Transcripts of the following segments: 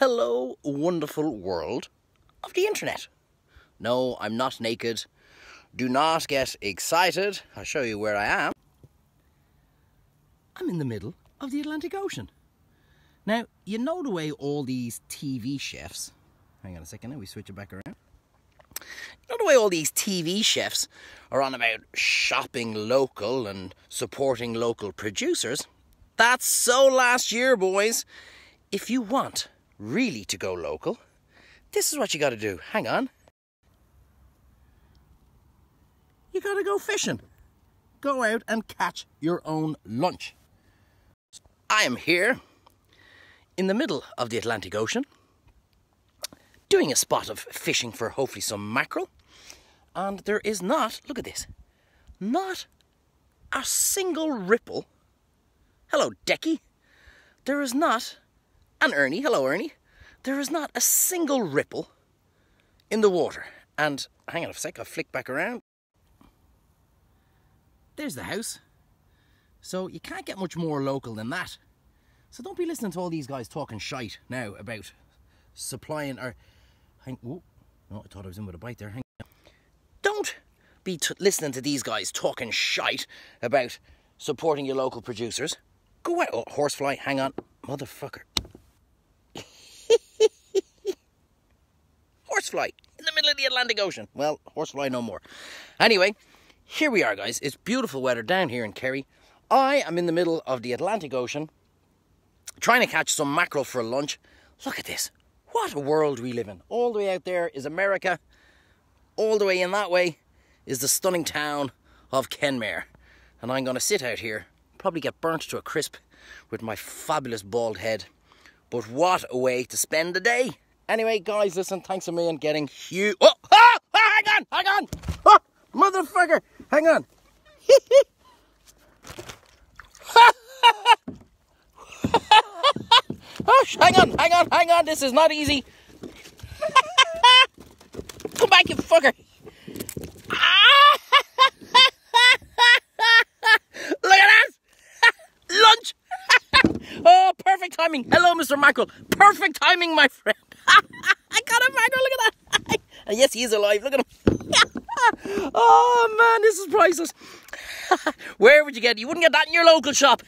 hello, wonderful world of the internet. No, I'm not naked. Do not get excited. I'll show you where I am. I'm in the middle of the Atlantic Ocean. Now, you know the way all these TV chefs... Hang on a second, now we switch it back around. You know the way all these TV chefs are on about shopping local and supporting local producers? That's so last year, boys. If you want really to go local, this is what you got to do. Hang on. You got to go fishing. Go out and catch your own lunch. I am here in the middle of the Atlantic Ocean, doing a spot of fishing for hopefully some mackerel. And there is not, look at this, not a single ripple. Hello, Decky. There is not, and Ernie, hello, Ernie. There is not a single ripple in the water. And hang on a sec, I'll flick back around. There's the house. So you can't get much more local than that. So don't be listening to all these guys talking shite now about supplying or... Oh, I thought I was in with a bite there. Hang on. Don't be listening to these guys talking shite about supporting your local producers. Go out. Oh, horsefly, hang on. Motherfucker. Horsefly in the middle of the Atlantic Ocean. Well, horsefly no more. Anyway, here we are, guys. It's beautiful weather down here in Kerry. I am in the middle of the Atlantic Ocean, trying to catch some mackerel for lunch. Look at this. What a world we live in. All the way out there is America. All the way in that way is the stunning town of Kenmare. And I'm going to sit out here, probably get burnt to a crisp with my fabulous bald head. But what a way to spend the day. Anyway, guys, listen, thanks a million getting huge... Oh, ah, ah, hang on. Oh, motherfucker, hang on. Oh, hang on, this is not easy. Come back, you fucker. Look at that. Lunch. Oh, perfect timing. Hello, Mr. Mackerel. Perfect timing, my friend. I got a mackerel, look at that. And yes, he is alive, look at him. Oh, man, this is priceless. Where would you get it? You wouldn't get that in your local shop.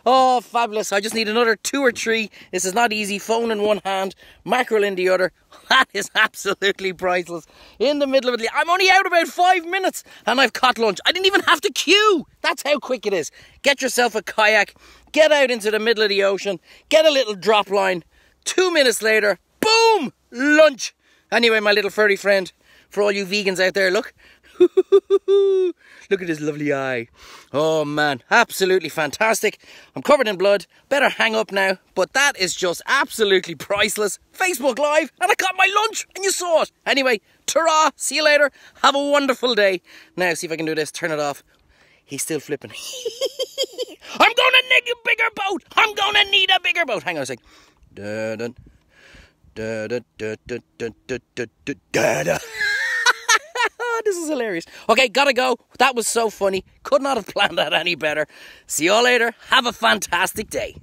Oh, fabulous. I just need another 2 or 3. This is not easy. Phone in one hand, mackerel in the other. That is absolutely priceless. In the middle of it. I'm only out about 5 minutes and I've caught lunch. I didn't even have to queue. That's how quick it is. Get yourself a kayak. Get out into the middle of the ocean. Get a little drop line. 2 minutes later, boom, lunch. Anyway, my little furry friend, for all you vegans out there, look. Look at his lovely eye. Oh man, absolutely fantastic. I'm covered in blood. Better hang up now. But that is just absolutely priceless. Facebook Live, and I got my lunch, and you saw it. Anyway, ta-ra, see you later. Have a wonderful day. Now, see if I can do this. Turn it off. He's still flipping. I'm gonna need a bigger boat. I'm gonna need a bigger boat. Hang on a sec. Da-dun. Da-da-da-da-da-da-da-da. This is hilarious. Okay, gotta go. That was so funny. Could not have planned that any better. See you all later. Have a fantastic day.